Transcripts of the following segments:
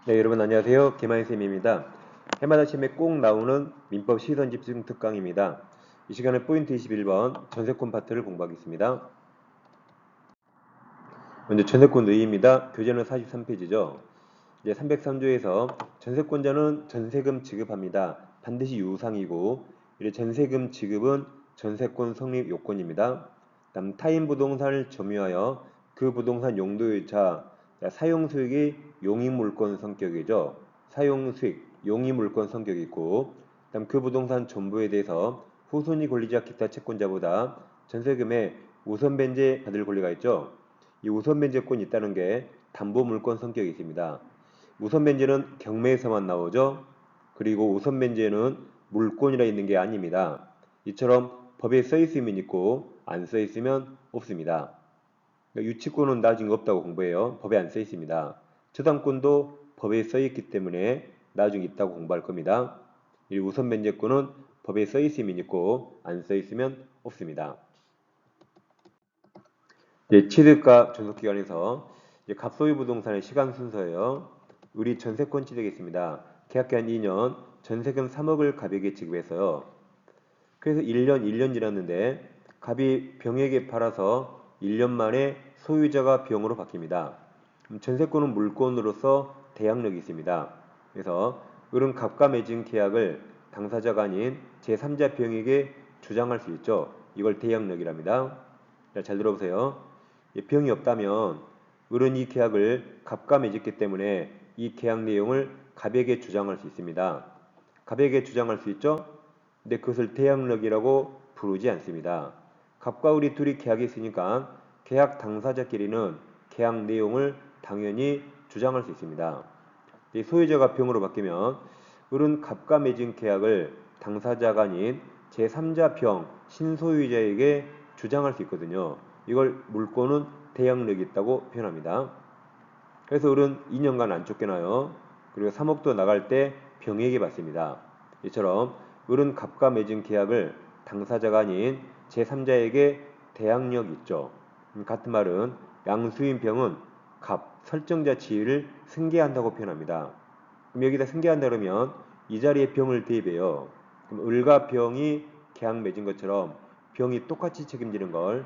네, 여러분 안녕하세요. 김한쌤입니다. 해마다 시험에 꼭 나오는 민법 시선 집중 특강입니다. 이 시간은 포인트 21번 전세권 파트를 공부하겠습니다. 먼저 전세권 의의입니다. 교재는 43페이지죠. 이제 303조에서 전세권자는 전세금 지급합니다. 반드시 유상이고 이제 전세금 지급은 전세권 성립 요건입니다. 다음 타인 부동산을 점유하여 그 부동산 용도유차 사용수익이 용익물권 성격이죠. 사용수익, 용익물권 성격이 있고 다음 그 부동산 전부에 대해서 후손이 권리자 기타 채권자보다 전세금에 우선 변제 받을 권리가 있죠. 이 우선 변제권이 있다는 게 담보물권 성격이 있습니다. 우선 변제는 경매에서만 나오죠. 그리고 우선 변제는 물권이라 있는 게 아닙니다. 이처럼 법에 써 있으면 있고 안 써 있으면 없습니다. 그러니까 유치권은 나중에 없다고 공부해요. 법에 안 써 있습니다. 초당권도 법에 써 있기 때문에 나중에 있다고 공부할 겁니다. 이 우선 변제권은 법에 써 있으면 있고 안 써 있으면 없습니다. 취득과 존속기간에서 갑소유 부동산의 시간 순서예요. 우리 전세권 취득했습니다. 계약기한 2년, 전세금 3억을 갑에게 지급했어요. 그래서 1년 지났는데 갑이 병에게 팔아서 1년 만에 소유자가 병으로 바뀝니다. 전세권은 물권으로서 대항력이 있습니다. 그래서 을은 갑과 맺은 계약을 당사자가 아닌 제3자 병에게 주장할 수 있죠. 이걸 대항력이랍니다. 자, 잘 들어보세요. 병이 없다면 을은 이 계약을 갑과 맺었기 때문에 이 계약 내용을 갑에게 주장할 수 있습니다. 갑에게 주장할 수 있죠? 근데 그것을 대항력이라고 부르지 않습니다. 갑과 을이 둘이 계약했으니까 계약 당사자끼리는 계약 내용을 당연히 주장할 수 있습니다. 소유자가 병으로 바뀌면 을은 갑과 맺은 계약을 당사자가 아닌 제3자 병, 신소유자에게 주장할 수 있거든요. 이걸 물권은 대항력이 있다고 표현합니다. 그래서 을은 2년간 안 쫓겨나요. 그리고 3억도 나갈 때 병에게 받습니다. 이처럼 을은 갑과 맺은 계약을 당사자가 아닌 제3자에게 대항력이 있죠. 같은 말은 양수인 병은 갑, 설정자 지위를 승계한다고 표현합니다. 그럼 여기다 승계한다 그러면 이 자리에 병을 대입해요. 그럼 을과 병이 계약 맺은 것처럼 병이 똑같이 책임지는 걸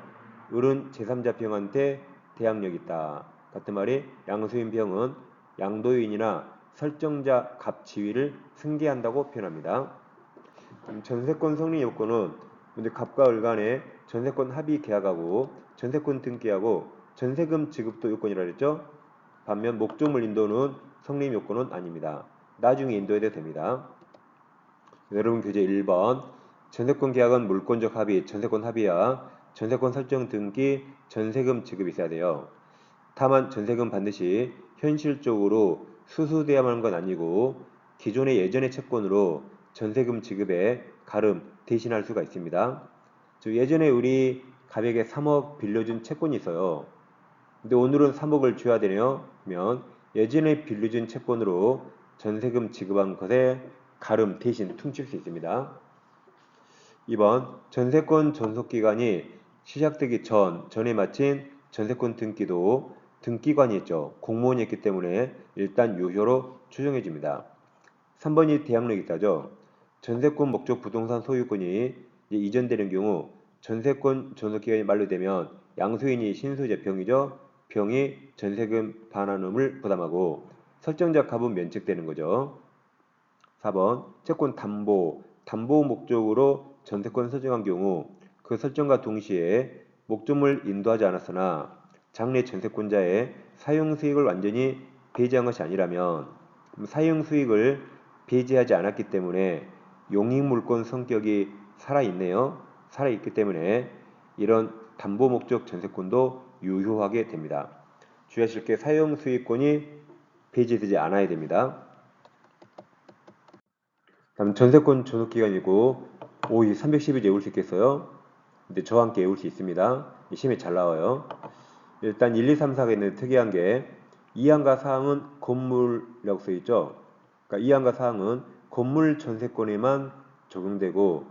을은 제3자 병한테 대항력이 있다. 같은 말이 양수인 병은 양도인이나 설정자 갑 지위를 승계한다고 표현합니다. 전세권 성립 요건은 먼저 갑과 을 간에 전세권 합의 계약하고 전세권 등기하고 전세금 지급도 요건이라 그랬죠. 반면 목조물 인도는 성립 요건은 아닙니다. 나중에 인도해도 됩니다. 여러분 교재 1번 전세권 계약은 물권적 합의, 전세권 합의야 전세권 설정 등기, 전세금 지급이 있어야 돼요. 다만 전세금 반드시 현실적으로 수수돼야만 하는 건 아니고 기존의 예전의 채권으로 전세금 지급에 가름 대신할 수가 있습니다. 예전에 우리 갑에게 3억 빌려준 채권이 있어요. 근데 오늘은 3억을 줘야 되네요. 그러면 예전에 빌려준 채권으로 전세금 지급한 것에 가름 대신 퉁칠 수 있습니다. 2번 전세권 전속기간이 시작되기 전에 마친 전세권 등기도 등기관이 있죠. 공무원이 있기 때문에 일단 유효로 추정해 줍니다. 3번이 대항력이 있다죠. 전세권 목적 부동산 소유권이 이전되는 경우 전세권 전속기간이 만료되면 양수인이 신소유자 병이죠. 병이 전세금 반환음을 부담하고 설정자 갑은 면책되는 거죠. 4번 채권 담보 목적으로 전세권 설정한 경우 그 설정과 동시에 목적물 인도하지 않았으나 장래 전세권자의 사용수익을 완전히 배제한 것이 아니라면 사용수익을 배제하지 않았기 때문에 용익물권 성격이 살아있네요. 살아있기 때문에 이런 담보 목적 전세권도 유효하게 됩니다. 주의하실 게 사용수익권이 배제되지 않아야 됩니다. 다음 전세권 존속기간이고 5위 310일 외울 수 있겠어요? 근데 저와 함께 외울 수 있습니다. 시험에 잘 나와요. 일단 1, 2, 3, 4가 있는 특이한 게 2항과 4항은 건물이라고 써있죠. 그러니까 2항과 4항은 건물 전세권에만 적용되고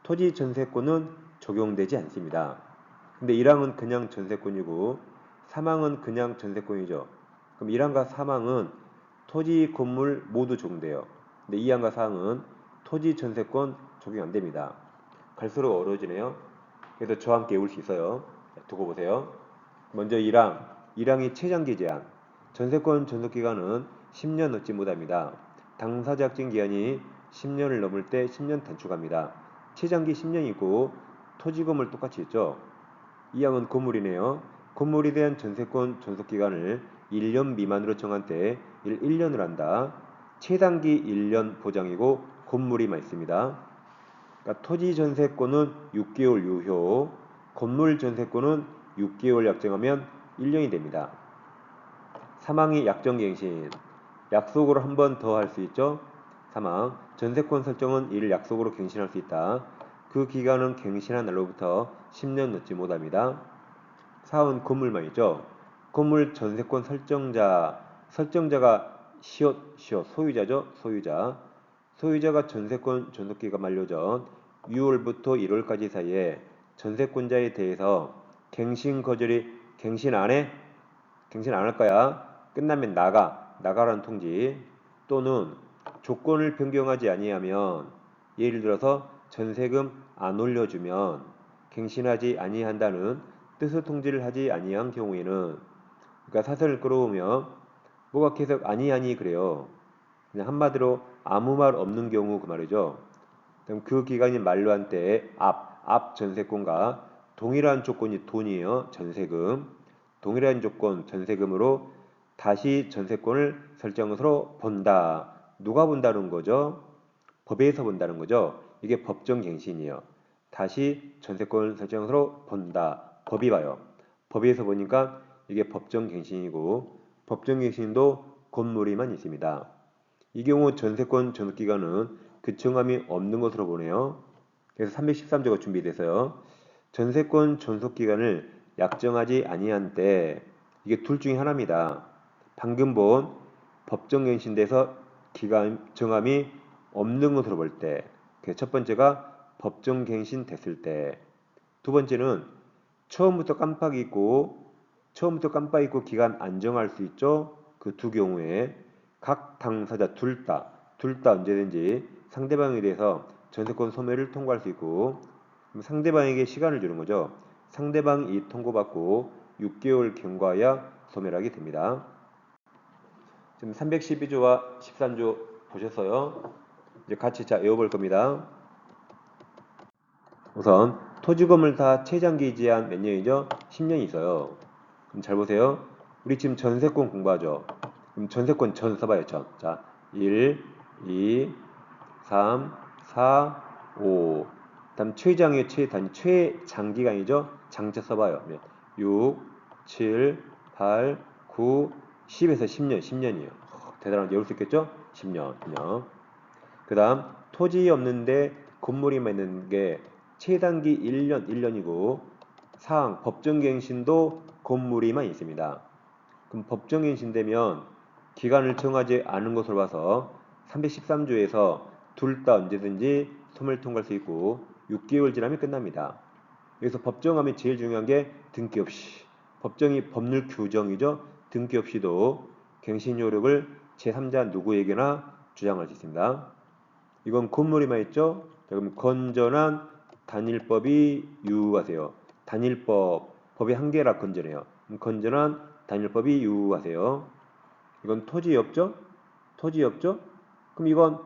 토지 전세권은 적용되지 않습니다. 근데 1항은 그냥 전세권이고 3항은 그냥 전세권이죠. 그럼 1항과 3항은 토지, 건물 모두 적용돼요. 근데 이 항과 사항은 토지 전세권 적용 안 됩니다. 갈수록 어려워지네요. 그래서 저와 함께 외울 수 있어요. 두고 보세요. 먼저 1항이 최장기 제한. 전세권 전속기간은 10년 넘지 못합니다. 당사자 확정 기한이 10년을 넘을 때 10년 단축합니다. 최장기 10년이고 토지 건물 똑같이 있죠. 2항은 건물이네요. 건물에 대한 전세권 전속기간을 1년 미만으로 정한 때 1년을 한다. 최단기 1년 보장이고 건물이만 있습니다. 그러니까 토지 전세권은 6개월 유효, 건물 전세권은 6개월 약정하면 1년이 됩니다. 3항이 약정갱신. 약속으로 한 번 더 할 수 있죠. 3항. 전세권 설정은 이를 약속으로 갱신할 수 있다. 그 기간은 갱신한 날로부터 10년 넘지 못합니다. 4항은 건물만 있죠. 건물 전세권 설정자가 소유자죠. 소유자가 전세권 전속기가 만료 전 6월부터 1월까지 사이에 전세권자에 대해서 갱신 안 해? 갱신 안 할 거야. 끝나면 나가라는 통지. 또는 조건을 변경하지 아니하면, 예를 들어서 전세금 안 올려주면 갱신하지 아니한다는 뜻의 통지를 하지 아니한 경우에는, 그러니까 사설을 끌어오면 뭐가 계속 아니 그래요. 그냥 한마디로 아무 말 없는 경우 그 말이죠. 그럼 그 기간이 만료한 때에 앞 전세권과 동일한 조건이 돈이에요. 전세금. 동일한 조건 전세금으로 다시 전세권을 설정으로 본다. 누가 본다는 거죠? 법에서 본다는 거죠. 이게 법정갱신이에요. 다시 전세권을 설정으로 본다. 법이 봐요. 법에서 보니까 이게 법정갱신이고, 법정갱신도 건물이만 있습니다. 이 경우 전세권 전속기간은 그 정함이 없는 것으로 보네요. 그래서 313조가 준비돼서요. 전세권 전속기간을 약정하지 아니한 때, 이게 둘 중에 하나입니다. 방금 본 법정갱신돼서 기간 정함이 없는 것으로 볼 때, 첫 번째가 법정갱신 됐을 때, 두 번째는 처음부터 깜빡 잊고 기간 안 정할 수 있죠. 그 두 경우에 각 당사자 둘 다 언제든지 상대방에 대해서 전세권 소멸을 통고할 수 있고, 상대방에게 시간을 주는 거죠. 상대방이 이 통고받고 6개월 경과하여 소멸하게 됩니다. 지금 312조와 13조 보셨어요? 이제 같이 외워볼 겁니다. 우선 토지 건물 다 최장기 제한 몇 년이죠? 10년이 있어요. 그럼 잘 보세요. 우리 지금 전세권 공부하죠. 그럼 전세권 전 써봐요. 전. 자, 1, 2, 3, 4, 5. 다음 최장기간이죠. 장자 써봐요. 6, 7, 8, 9, 10에서 10년이에요. 대단한 외울 수 있겠죠? 10년. 그 다음 토지 없는데 건물이만 있는 게 최단기 1년이고, 사항 법정갱신도 건물이만 있습니다. 그럼 법정갱신 되면 기간을 정하지 않은 것으로 봐서 313조에서 둘 다 언제든지 소멸 통과할 수 있고 6개월 지나면 끝납니다. 여기서 법정하면 제일 중요한 게 등기 없이, 법정이 법률 규정이죠. 등기 없이도 갱신 효력을 제3자 누구에게나 주장할 수 있습니다. 이건 건물이만 있죠. 자, 그럼 건전한 단일법이 유효하세요. 법의 한계라 건전해요. 건전한 단일법이 유효하세요. 이건 토지 없죠? 그럼 이건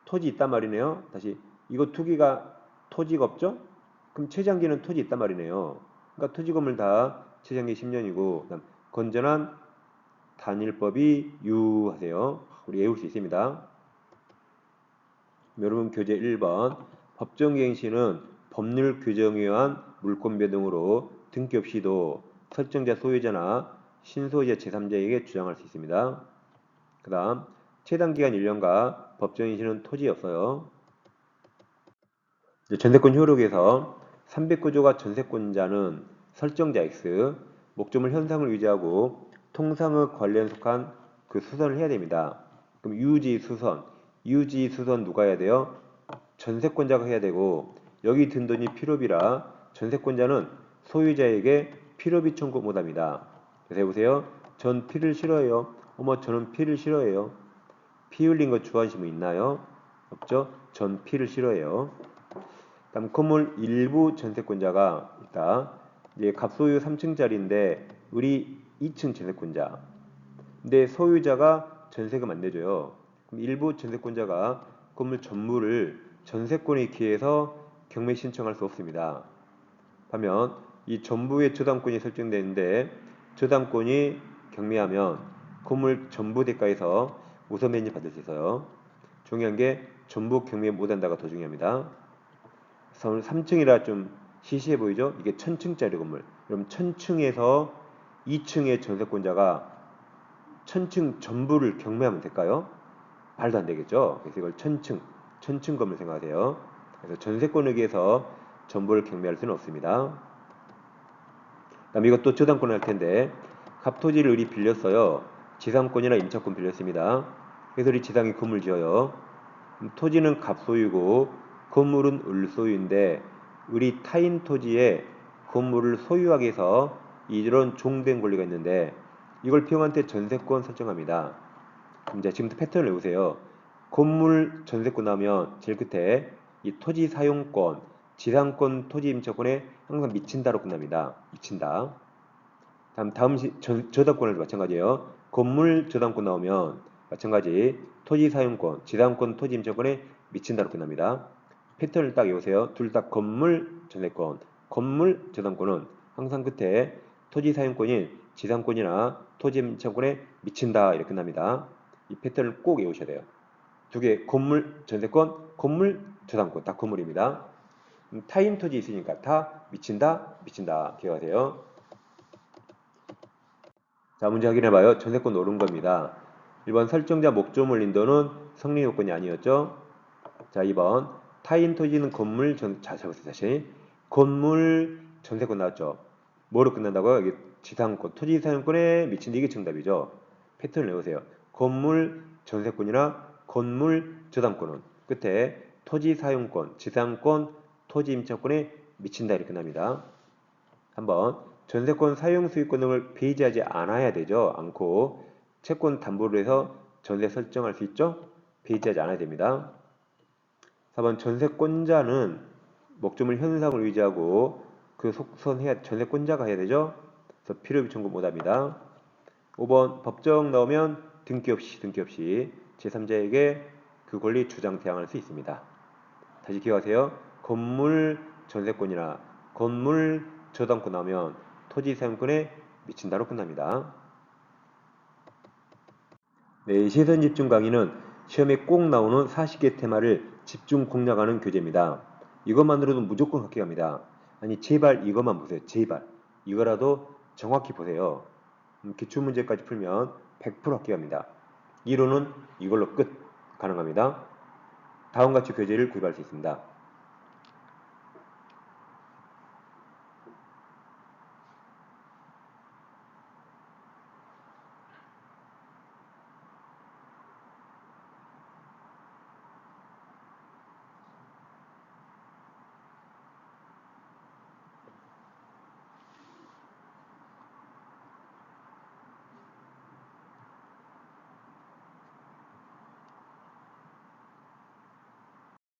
토지 있단 말이네요. 다시 이거 투기가 토지가 없죠? 그럼 최장기는 토지 있단 말이네요. 그러니까 토지 건물 다 최장기 10년이고, 그다음 건전한 단일법이 유효하세요. 우리 외울 수 있습니다. 여러분 교재 1번 법정갱신은 법률 규정에 의한 물권배 등으로 등기 없이도 설정자 소유자나 신소유자 제3자에게 주장할 수 있습니다. 그 다음 최단기간 1년과 법정갱신은 토지 없어요. 전세권 효력에서 309조가 전세권자는 설정자 X, 목적물 현상을 유지하고 통상의 관련 속한 그 수선을 해야 됩니다. 그럼 유지 수선 누가 해야 돼요? 전세권자가 해야 되고, 여기 든 돈이 필요비라 전세권자는 소유자에게 필요비 청구 못합니다. 그래서 해보세요. 전 피를 싫어해요. 어머, 저는 피를 싫어해요. 피 흘린 거 좋아하시는 분 있나요? 없죠? 전 피를 싫어해요. 다음 건물 일부 전세권자가 있다. 이제 갑소유 3층짜리인데 우리 2층 전세권자. 근데 소유자가 전세금 안 내줘요. 그럼 일부 전세권자가 건물 전부를 전세권에 기해서 경매 신청할 수 없습니다. 하면 이 전부의 저당권이 설정되는데 저당권이 경매하면 건물 전부 대가에서 우선 매입 받을 수 있어요. 중요한 게 전부 경매 못한다가 더 중요합니다. 3층이라 좀 시시해 보이죠? 이게 1000층짜리 건물. 그럼 1000층에서 2층의 전세권자가 1000층 전부를 경매하면 될까요? 말도 안 되겠죠? 그래서 이걸 1000층 건물 생각하세요. 그래서 전세권에 의해서 전부를 경매할 수는 없습니다. 그다음 이것도 저당권 할 텐데 갑토지를 우리 빌렸어요. 지상권이나 임차권 빌렸습니다. 그래서 우리 지상이 건물 지어요. 토지는 갑소유고 건물은 을소유인데 우리 타인 토지에 건물을 소유하게 해서 이런 종된 권리가 있는데 이걸 피용한테 전세권 설정합니다. 이제 지금부터 패턴을 외우세요. 건물 전세권 나오면 제일 끝에 이 토지 사용권, 지상권 토지 임차권에 항상 미친다로 끝납니다. 미친다. 다음 저당권에도 마찬가지예요. 건물 저당권 나오면 마찬가지 토지 사용권, 지상권 토지 임차권에 미친다로 끝납니다. 패턴을 딱 외우세요. 둘 다 건물 전세권, 건물 저당권은 항상 끝에 토지 사용권인 지상권이나 토지 임차권에 미친다 이렇게 끝납니다. 이 패턴을 꼭 외우셔야 돼요. 두 개 건물 전세권, 건물 저당권 다 건물입니다. 타인 토지 있으니까 다 미친다, 미친다 기억하세요. 자, 문제 확인해봐요. 전세권 옳은 겁니다. 1번 설정자 목조물 인도는 성립 요건이 아니었죠. 자, 2번 타인 토지는 건물 자, 잡으세요. 다시 건물 전세권 나왔죠. 뭐로 끝난다고요? 여기 지상권, 토지 사용권에 미친 이게 정답이죠. 패턴을 외우세요. 건물 전세권이나 건물 저당권은 끝에 토지 사용권, 지상권, 토지 임차권에 미친다 이렇게 끝납니다. 한번 전세권 사용 수익권 등을 배제하지 않아야 되죠. 않고 채권 담보를 해서 전세 설정할 수 있죠. 배제하지 않아야 됩니다. 4번 전세권자는 목조물 현상을 유지하고 그 속선해야 전세권자가 해야 되죠. 그래서 필요비 청구 못합니다. 5번 법정 나오면 등기 없이 제3자에게 그 권리 주장 대항할 수 있습니다. 다시 기억하세요. 건물 전세권이나 건물 저당권 나오면 토지 사용권에 미친다로 끝납니다. 네, 시선 집중 강의는 시험에 꼭 나오는 40개 테마를 집중 공략하는 교재입니다. 이것만으로도 무조건 합격합니다. 아니 제발 이것만 보세요. 제발 이거라도 정확히 보세요. 기출문제까지 풀면 100% 합격합니다. 이론은 이걸로 끝 가능합니다. 다음과 같이 교재를 구입할 수 있습니다.